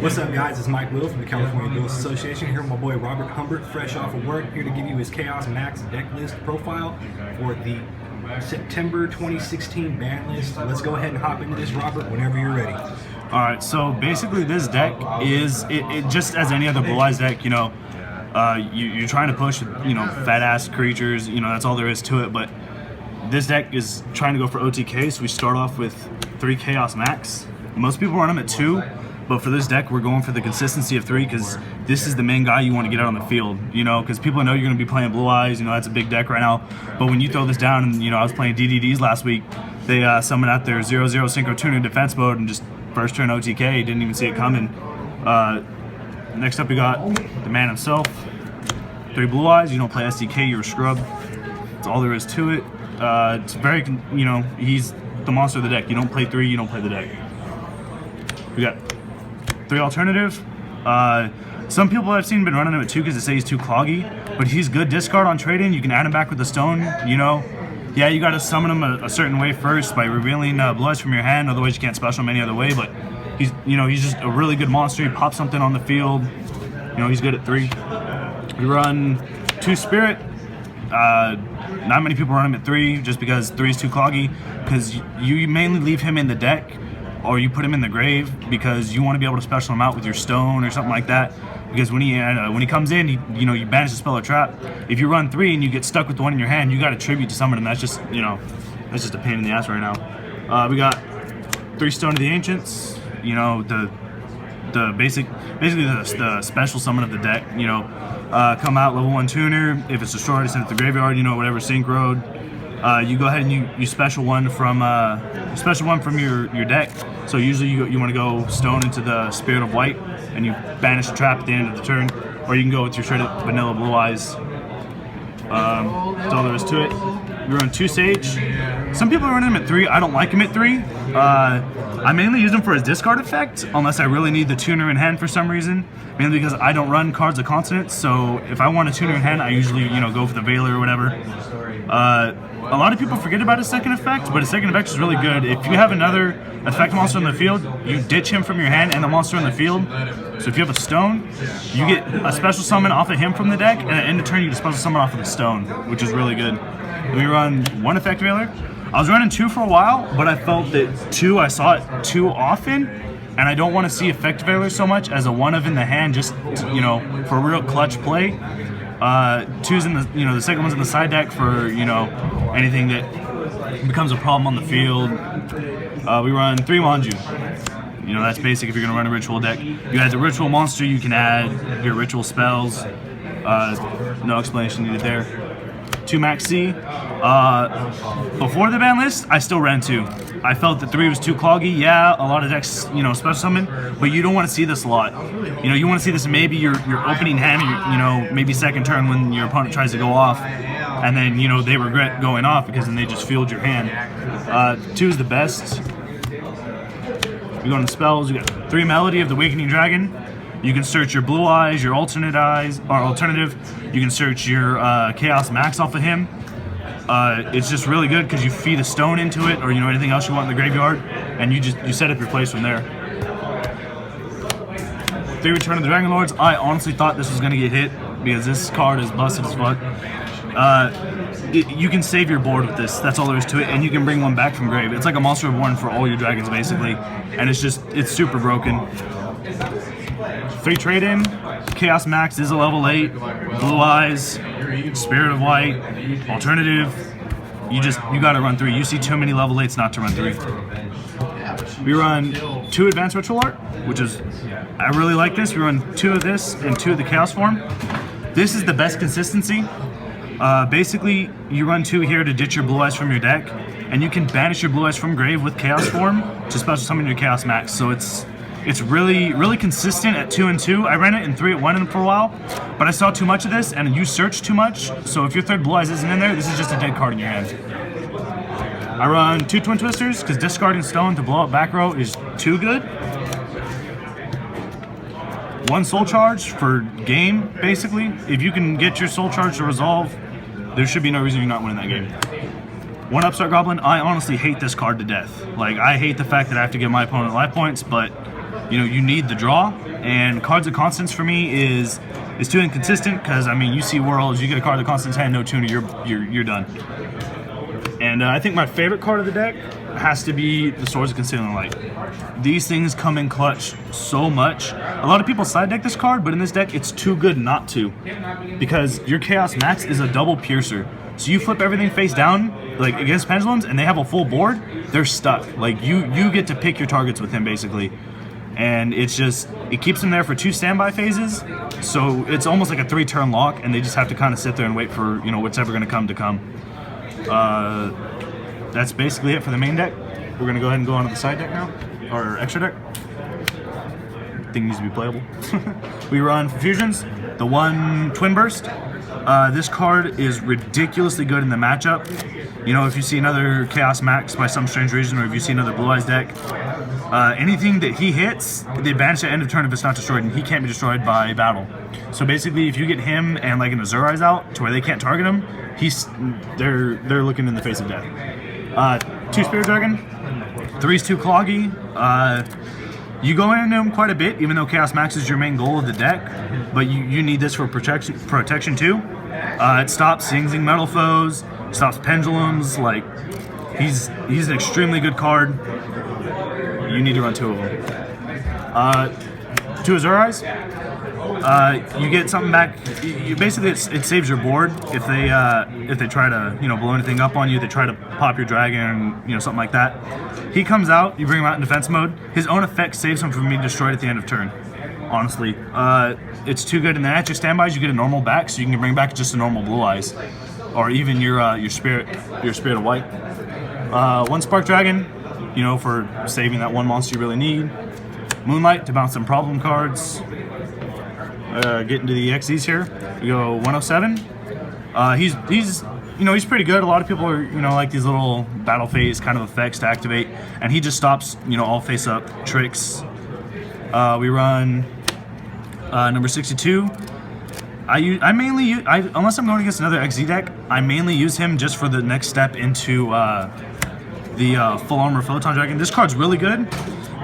What's up, guys? It's Mike Will from the California Ghost Association here with my boy Robert Humbert, fresh off of work, here to give you his Chaos Max deck list profile for the September 2016 ban list. Let's go ahead and hop into this, Robert, whenever you're ready. All right, so basically this deck is it just as any other Blue Eyes deck, you're trying to push, fat ass creatures, that's all there is to it. But this deck is trying to go for OTK, so we start off with 3 Chaos Max. Most people run them at 2. But for this deck, we're going for the consistency of 3 because this is the main guy you want to get out on the field, because people know you're going to be playing Blue Eyes, that's a big deck right now. But when you throw this down, and I was playing DDDs last week, they summoned out their 0/0 Synchro Tuner defense mode and just first turn OTK, didn't even see it coming. Next up, we got the man himself, 3 Blue Eyes. You don't play SDK, you're a scrub. That's all there is to it. It's very, he's the monster of the deck. You don't play 3, you don't play the deck. We got 3 alternative. Some people I've seen been running him at 2 because they say he's too cloggy, but he's good discard on trade-in. You can add him back with the stone. Yeah, you got to summon him a certain way first by revealing Blue Eyes from your hand. Otherwise, you can't special him any other way. But he's just a really good monster. He pops something on the field. He's good at 3. We run 2 Spirit. Not many people run him at 3 just because 3 is too cloggy. Because you mainly leave him in the deck, or you put him in the grave because you want to be able to special him out with your stone or something like that. Because when he comes in, you banish the spell or trap. If you run 3 and you get stuck with the one in your hand, you got to tribute to summon him. That's just that's just a pain in the ass right now. We got 3 Stone of the Ancients. The basically the special summon of the deck. Come out level 1 tuner. If it's destroyed, send it to the graveyard. Whatever sync road. You go ahead and you special one from your deck. So usually you want to go stone into the Spirit of White and you banish the trap at the end of the turn, or you can go with your straight up vanilla Blue Eyes. That's all there is to it. You run 2 Sage. Some people run him at 3. I don't like him at 3. I mainly use him for his discard effect, unless I really need the tuner in hand for some reason. Mainly because I don't run cards of consonants, so if I want a tuner in hand, I usually go for the Veiler or whatever. A lot of people forget about his second effect, but his second effect is really good. If you have another effect monster in the field, you ditch him from your hand and the monster in the field. So if you have a stone, you get a special summon off of him from the deck, and at the end of turn, you get a special summon off of the stone, which is really good. We run 1 effect Veiler. I was running 2 for a while, but I felt that 2, I saw it too often, and I don't want to see effect Veiler so much as a 1 of in the hand, just for a real clutch play. 2's in the second one's in the side deck for anything that becomes a problem on the field. We run 3 Manju. That's basic if you're gonna run a ritual deck. You add the ritual monster, you can add your ritual spells. No explanation needed there. 2 Max C. Before the ban list, I still ran 2. I felt that 3 was too cloggy. Yeah, a lot of decks, special summon, but you don't want to see this a lot. You want to see this maybe your opening hand, maybe second turn when your opponent tries to go off, and then they regret going off because then they just field your hand. 2 is the best. We go on the spells. You got 3 Melody of the Awakening Dragon. You can search your Blue Eyes, your alternative. You can search your Chaos Max off of him. It's just really good because you feed a stone into it, or anything else you want in the graveyard, and you set up your place from there. 3 Return of the Dragon Lords. I honestly thought this was gonna get hit because this card is busted as fuck. You can save your board with this. That's all there is to it, and you can bring 1 back from grave. It's like a monster of 1 for all your dragons basically, and it's super broken. 3 trade-in. Chaos Max is a level 8. Blue Eyes, Spirit of White, alternative. You gotta run 3. You see too many level 8s not to run 3. We run 2 Advanced Ritual Art, which is, I really like this. We run 2 of this and 2 of the Chaos Form. This is the best consistency. Basically, you run 2 here to ditch your Blue Eyes from your deck, and you can banish your Blue Eyes from grave with Chaos Form to special summon your Chaos Max. So it's really, really consistent at 2 and 2. I ran it in 3 at 1 for a while, but I saw too much of this, and you searched too much. So if your 3rd Blue Eyes isn't in there, this is just a dead card in your hand. I run 2 Twin Twisters because discarding stone to blow up back row is too good. 1 Soul Charge for game, basically. If you can get your Soul Charge to resolve, there should be no reason you're not winning that game. 1 Upstart Goblin. I honestly hate this card to death. Like, I hate the fact that I have to give my opponent life points, but you need the draw. And cards of constants for me is too inconsistent, because I mean, you see worlds, you get a card of constants hand, no tuner, you're done. And I think my favorite card of the deck has to be the Swords of Concealing Light. These things come in clutch so much. A lot of people side deck this card, but in this deck, it's too good not to, because your Chaos Max is a double piercer. So you flip everything face down, like against pendulums, and they have a full board, they're stuck. Like you get to pick your targets with him basically. And it keeps them there for 2 standby phases. So it's almost like a 3-turn lock, and they just have to kind of sit there and wait for, what's ever gonna come to come. That's basically it for the main deck. We're gonna go ahead and go on to the side deck now, or extra deck. Thing needs to be playable. We run Fusions, the 1 Twin Burst. This card is ridiculously good in the matchup. If you see another Chaos Max by some strange reason, or if you see another Blue Eyes deck, anything that he hits, they banish at end of turn if it's not destroyed, and he can't be destroyed by battle. So basically, if you get him and like an Azure Eyes out to where they can't target him, they're looking in the face of death. 2 Spirit Dragon, 3's too cloggy. You go into him quite a bit, even though Chaos Max is your main goal of the deck, but you need this for protection too. It stops Sing Sing Metal Foes, stops pendulums. Like he's an extremely good card. You need to run 2 of them. 2 Azure Eyes. You get something back. Basically, it saves your board if they try to blow anything up on you. They try to pop your dragon, something like that. He comes out. You bring him out in defense mode. His own effect saves him from being destroyed at the end of turn. Honestly, it's too good. And then at your standbys, you get a normal back, so you can bring back just a normal Blue Eyes, or even your spirit of white. 1 Spark Dragon, for saving that 1 monster you really need. Moonlight to bounce some problem cards. Get into the XEs here. We go 107. He's pretty good. A lot of people are like these little battle phase kind of effects to activate, and he just stops all face up tricks. We run number 62. I mainly use, unless I'm going against another XZ deck, I mainly use him just for the next step into the full armor Photon Dragon. This card's really good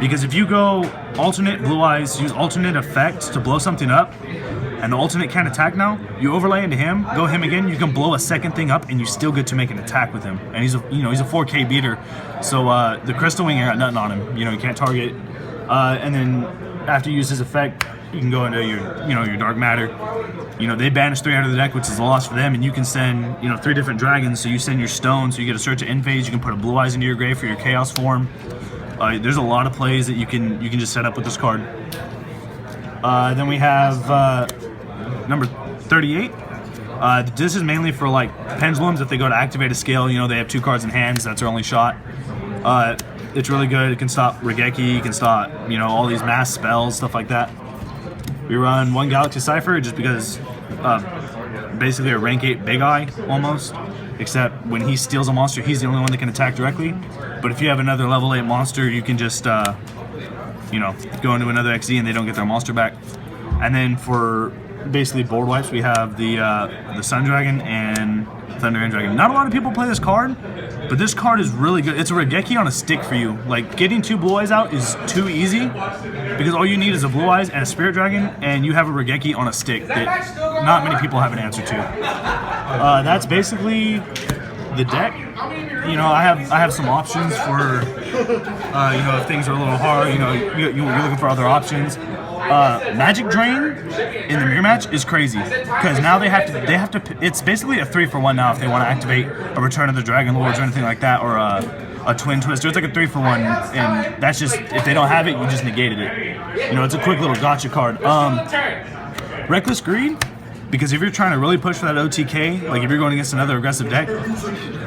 because if you go alternate Blue Eyes, use alternate effect to blow something up, and the alternate can't attack now, you overlay into him, go him again, you can blow a second thing up and you still get to make an attack with him. And he's a he's a 4K beater, so the Crystal Wing ain't got nothing on him. You can't target. And then after you use his effect, you can go into your your Dark Matter. They banish 3 out of the deck, which is a loss for them, and you can send 3 different dragons. So you send your stone, so you get a search at end phase. You can put a Blue Eyes into your grave for your Chaos form. There's a lot of plays that you can just set up with this card. Then we have number 38. This is mainly for like pendulums. If they go to activate a scale, they have 2 cards in hands. That's their only shot. It's really good. It can stop Regeki. It can stop all these mass spells, stuff like that. We run 1 Galaxy Cipher just because basically a rank 8 Big Eye almost, except when he steals a monster, he's the only one that can attack directly. But if you have another level 8 monster, you can just go into another XZ and they don't get their monster back. And then for basically board wipes, we have the Sun Dragon and Thunder End Dragon. Not a lot of people play this card, but this card is really good. It's a Regeki on a stick for you. Like, getting 2 Blue Eyes out is too easy because all you need is a Blue Eyes and a Spirit Dragon, and you have a Regeki on a stick that not many people have an answer to. That's basically the deck. I have some options for if things are a little hard. You're looking for other options. Magic Drain in the mirror match is crazy because now they have to. It's basically a 3-for-1 now if they want to activate a Return of the Dragon Lords or anything like that, or a Twin Twister. It's like a 3-for-1, and that's just, if they don't have it, you just negated it. It's a quick little gotcha card. Reckless Greed, because if you're trying to really push for that OTK, like if you're going against another aggressive deck,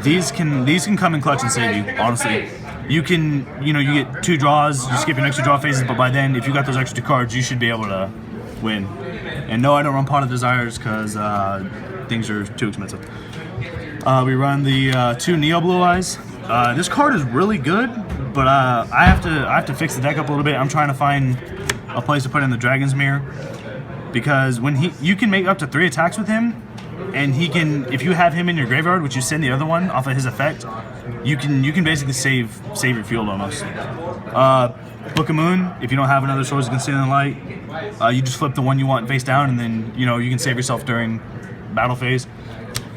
these can come in clutch and save you. Honestly. You can, you get 2 draws, you skip your next 2 draw phases, but by then, if you got those extra 2 cards, you should be able to win. And no, I don't run Pot of Desires because things are too expensive. We run the 2 Neo Blue Eyes. This card is really good, but I have to fix the deck up a little bit. I'm trying to find a place to put in the Dragon's Mirror because when you can make up to 3 attacks with him, and he can, if you have him in your graveyard, which you send the other one off of his effect, you can basically save your field almost. Book of Moon, if you don't have another Swords of Concealing Light, you just flip the one you want face down, and then you can save yourself during battle phase.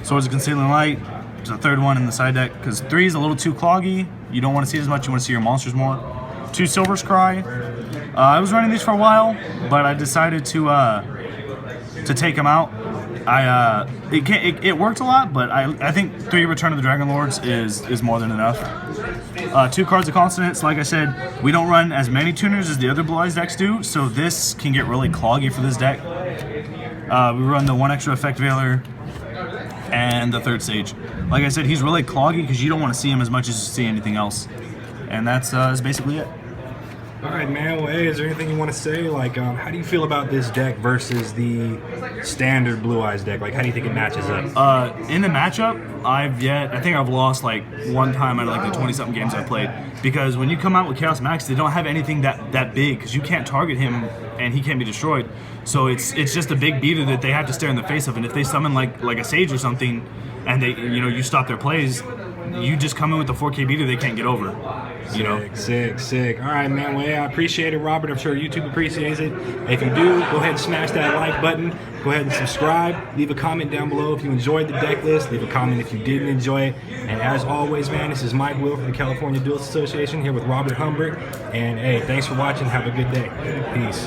Swords of Concealing Light, there's a third one in the side deck, because 3 is a little too cloggy. You don't want to see it as much, you want to see your monsters more. 2 Silver Scry. I was running these for a while, but I decided to take them out. It worked a lot, but I think 3 Return of the Dragon Lords is more than enough. 2 cards of Consonance. Like I said, we don't run as many tuners as the other Blue Eyes decks do, so this can get really cloggy for this deck. We run the 1 extra Effect Veiler and the 3rd Sage. Like I said, he's really cloggy because you don't want to see him as much as you see anything else, and that's basically it. All right, man. Well, hey, is there anything you want to say? Like, how do you feel about this deck versus the standard Blue Eyes deck? Like, how do you think it matches up? In the matchup, I think I've lost like 1 time out of like the 20-something games I've played, because when you come out with Chaos Max, they don't have anything that big, because you can't target him and he can't be destroyed. So it's just a big beater that they have to stare in the face of, and if they summon like a Sage or something, and they you stop their plays, you just come in with the 4K beater they can't get over. Sick. All right, man. Well, yeah, I appreciate it, Robert. I'm sure YouTube appreciates it. If you do, go ahead and smash that like button. Go ahead and subscribe. Leave a comment down below if you enjoyed the deck list. Leave a comment if you didn't enjoy it. And as always, man, this is Mike Will from the California Duelist Association here with Robert Humbert. And hey, thanks for watching. Have a good day. Peace.